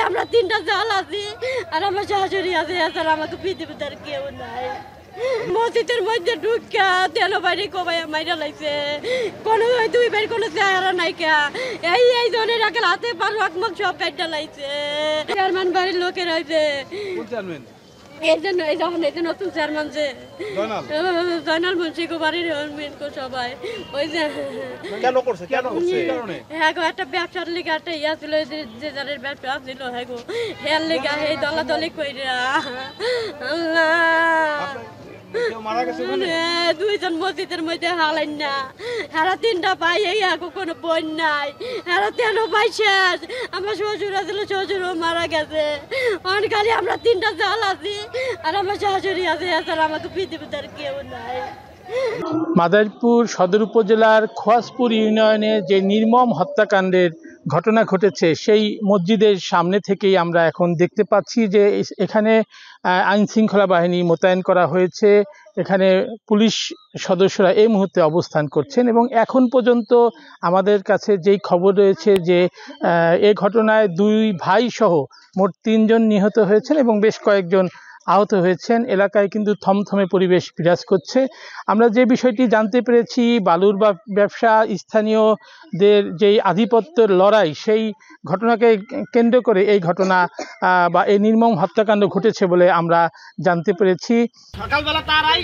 আমরা তিনটা জাল আছি আর আমার শাশুড়ি আছে, এছাড়া আমাকে পৃথিবীতে আর কেউ নাই। মসজিদের মধ্যে ঢুকা তেল বাইরে কমাই মাইরা লাগছে, কোনো দুই ভাই কোনো চেহারা নাই কা, এই জনের একের হাতে পারো আকমক সব কাইটা লাগছে। চেয়ারম্যান বাড়ির লোকের হয়েছে এই জন্য নতুন চেয়ারম্যান যে জয়নাল মুন্সিকো বাড়ির সবাই ওই যে হ্যাঁ গো একটা ব্যবসার লিগে একটা ইয়া ছিল, যে যাদের ব্যবসা ছিল হ্যাঁ গো হের লিগা এই দলাদলি কইরা আল্লাহ দুইজন মসজিদের মধ্যে হালাইন না, হেরা তিনটা ভাই এই কোনো বোন নাই, হেরা তেন ভাই শেষ। আমার শ্বশুর আছিল, শ্বশুরও মারা গেছে, অনকালে আমরা তিনটা জাল আছি আর আমার শাশুড়ি আছে, এছাড়া আমাকে পৃথিবীতে আর কেউ নাই। মাদারীপুর সদর উপজেলার খোয়াজপুর ইউনিয়নে যে নির্মম হত্যাকাণ্ডের ঘটনা ঘটেছে সেই মসজিদের সামনে থেকেই আমরা এখন দেখতে পাচ্ছি যে এখানে আইন শৃঙ্খলা বাহিনী মোতায়েন করা হয়েছে। এখানে পুলিশ সদস্যরা এই মুহূর্তে অবস্থান করছেন এবং এখন পর্যন্ত আমাদের কাছে যেই খবর রয়েছে যে এই ঘটনায় দুই ভাই সহ মোট 3 জন নিহত হয়েছেন এবং বেশ কয়েকজন আহত হয়েছেন। এলাকায় কিন্তু থমথমে পরিবেশ বিরাজ করছে। আমরা যে বিষয়টি জানতে পেরেছি, বালুর ব্যবসা স্থানীয়দের যেই আধিপত্যের লড়াই, সেই ঘটনাকে কেন্দ্র করে এই ঘটনা বা এই নির্মম হত্যাকাণ্ড ঘটেছে বলে আমরা জানতে পেরেছি। সকালবেলা তারাই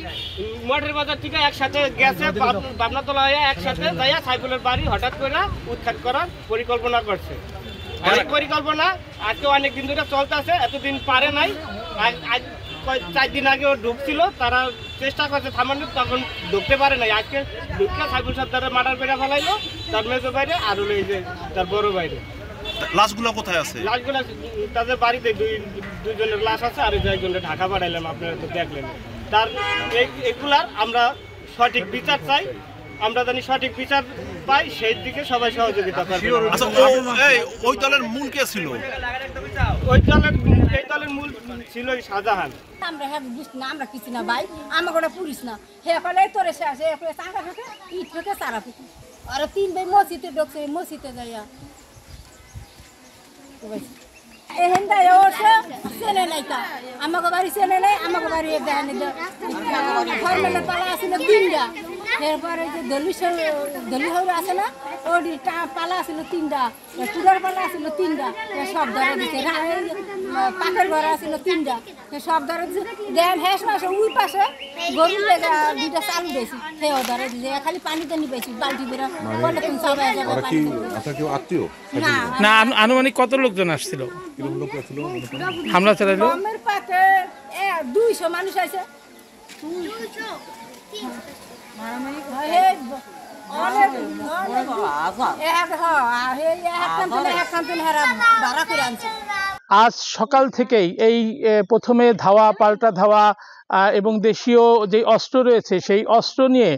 মঠের বাজার থেকে একসাথে গেছে, বাবনাতলা হয়ে একসাথে যাইয়া সাইফুলের বাড়ি হঠাৎ করে উৎখাত করার পরিকল্পনা করছে। অনেক পরিকল্পনা আজকে অনেক দিন ধরে চলতেছে, এতদিন পারে নাই। আজ 4 দিন আগে ও ঢুকছিল, তারা চেষ্টা করছে থামানোর, তখন ঢুকতে পারে নাই। আজকে ঢুকতে সাইফুল সর্দারের মার্ডার করে ফেলাইলো, তার মেজো বাইরে আর হলো এই যে তার বড় বাইরে। লাশগুলো কোথায় আছে? লাশগুলো তাদের বাড়িতে দুইজনের লাশ আছে, আর একজনের ঢাকা পাঠাইলাম, আপনারা তো দেখলেন। তার এগুলার আমরা সঠিক বিচার চাই, আমরা জানি সঠিক বিচার পাই, সেই দিকে সবাই সহযোগিতা করবে। আচ্ছা, ওই দলের মূল কে ছিল? এই দলের মূল ছিল শাহজাহান। আমরা হ্যাঁ বুঝি না, আমরা কিছু না ভাই, আমাকে ওটা পুলিশ না হে কলে তোরে শেষে চাঙ্গা ফেকে ইট ফেকে সারা ফেকে আর 3 ভাই মসজিদে ঢুকছে, মসজিদে যাইয়া এহেন দায় ওরছে চেনে নাই তা, আমাকে বাড়ি চেনে নাই, আমাকে বাড়ি দেখেন ফর্মেলের পালা আসছিল 3টা, এরপরে যে দলি হৌর আছে না ওর পালা আসছিল 3টা, চুলার পালা আসছিল 3টা, সব ধরে দিচ্ছে। পাখের ঘর আসছিল 3টা, সব ধরে দিচ্ছে। দেন হেস মাসে ওই পাশে গরুর লেগে 2টা চালু দিয়েছি, সেও ধরে দিচ্ছে। খালি পানিতে নিয়ে পেয়েছি বালতি বেরা বলে তুমি সবাই যাবে আত্মীয় না, আনুমানিক কত লোকজন আসছিল হামলা চালাইলো? গমের পাকে 200 মানুষ আছে। আজ সকাল থেকেই এই প্রথমে ধাওয়া পাল্টা ধাওয়া এবং দেশীয় যে অস্ত্র রয়েছে সেই অস্ত্র নিয়ে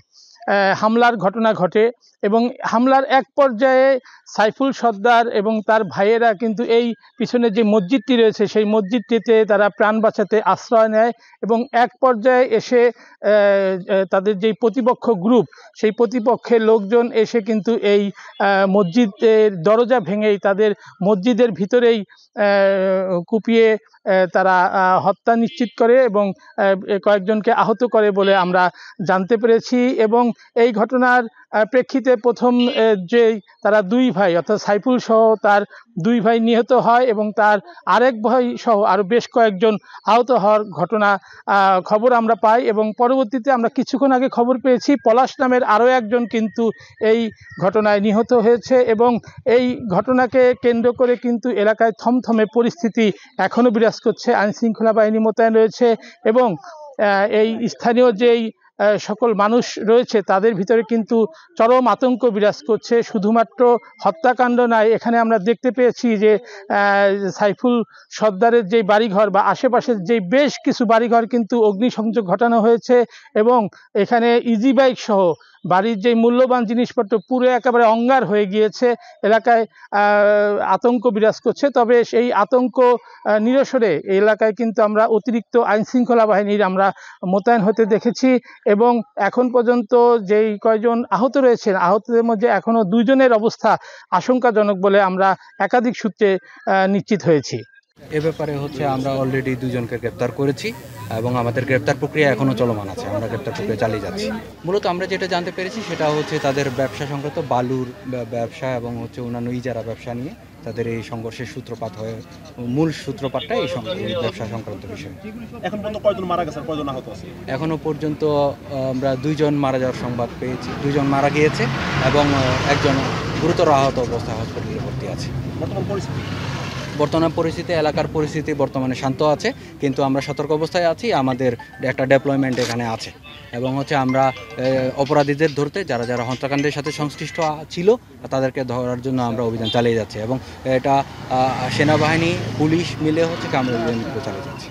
হামলার ঘটনা ঘটে এবং হামলার এক পর্যায়ে সাইফুল সর্দার এবং তার ভাইয়েরা কিন্তু এই পিছনে যে মসজিদটি রয়েছে সেই মসজিদটিতে তারা প্রাণ বাঁচাতে আশ্রয় নেয় এবং এক পর্যায়ে এসে তাদের যেই প্রতিপক্ষ গ্রুপ, সেই প্রতিপক্ষের লোকজন এসে কিন্তু এই মসজিদের দরজা ভেঙেই তাদের মসজিদের ভিতরেই কুপিয়ে তারা হত্যা নিশ্চিত করে এবং কয়েকজনকে আহত করে বলে আমরা জানতে পেরেছি। এবং এই ঘটনার প্রেক্ষিতে প্রথম যে তারা 2 ভাই অর্থাৎ সাইফুল সহ তার 2 ভাই নিহত হয় এবং তার আরেক ভাই সহ আরও বেশ কয়েকজন আহত হওয়ার ঘটনা খবর আমরা পাই এবং পরবর্তীতে আমরা কিছুক্ষণ আগে খবর পেয়েছি পলাশ নামের আরও একজন কিন্তু এই ঘটনায় নিহত হয়েছে এবং এই ঘটনাকে কেন্দ্র করে কিন্তু এলাকায় থমথমে পরিস্থিতি এখনও বিরাজ করছে। আইনশৃঙ্খলা বাহিনী মোতায়েন রয়েছে এবং এই স্থানীয় যেই সকল মানুষ রয়েছে তাদের ভিতরে কিন্তু চরম আতঙ্ক বিরাজ করছে। শুধুমাত্র হত্যাকাণ্ড নয়, এখানে আমরা দেখতে পেয়েছি যে সাইফুল সর্দারের যে বাড়িঘর বা আশেপাশের যে বেশ কিছু বাড়িঘর কিন্তু অগ্নিসংযোগ ঘটানো হয়েছে এবং এখানে ইজি বাইক সহ বাড়ির যে মূল্যবান জিনিসপত্র পুরো একেবারে অঙ্গার হয়ে গিয়েছে। এলাকায় আতঙ্ক বিরাজ করছে। তবে সেই আতঙ্ক নিরসনে এই এলাকায় কিন্তু আমরা অতিরিক্ত আইনশৃঙ্খলা বাহিনীর আমরা মোতায়েন হতে দেখেছি এবং এখন পর্যন্ত যেই কয়জন আহত রয়েছেন আহতদের মধ্যে এখনও 2 জনের অবস্থা আশঙ্কাজনক বলে আমরা একাধিক সূত্রে নিশ্চিত হয়েছি। এ ব্যাপারে হচ্ছে আমরা অলরেডি 2 জনকে গ্রেপ্তার করেছি এবং আমাদের গ্রেপ্তার প্রক্রিয়া এখনও চলমান আছে। আমরা গ্রেপ্তার প্রক্রিয়া চালিয়ে যাচ্ছি। মূলত আমরা যেটা জানতে পেরেছি সেটা হচ্ছে তাদের ব্যবসা সংক্রান্ত বালুর ব্যবসা এবং হচ্ছে অন্যান্য ইজারা ব্যবসা নিয়ে তাদের এই সংঘর্ষের সূত্রপাত হয়ে মূল সূত্রপাতটা এই ব্যবসা সংক্রান্ত বিষয়। এখন পর্যন্ত কয়জন মারা গেছে, কয়জন আহত আছে? এখনও পর্যন্ত আমরা 2 জন মারা যাওয়ার সংবাদ পেয়েছি। 2 জন মারা গিয়েছে এবং একজন গুরুতর আহত অবস্থায় হসপিটালে ভর্তি আছে। বর্তমান পরিস্থিতি, এলাকার পরিস্থিতি বর্তমানে শান্ত আছে, কিন্তু আমরা সতর্ক অবস্থায় আছি। আমাদের একটা ডেপ্লয়মেন্ট এখানে আছে এবং হচ্ছে আমরা অপরাধীদের ধরতে যারা যারা হত্যাকাণ্ডের সাথে সংশ্লিষ্ট ছিল তাদেরকে ধরার জন্য আমরা অভিযান চালিয়ে যাচ্ছি এবং এটা সেনাবাহিনী পুলিশ মিলে হচ্ছে আমরা অভিযান চালিয়ে যাচ্ছি।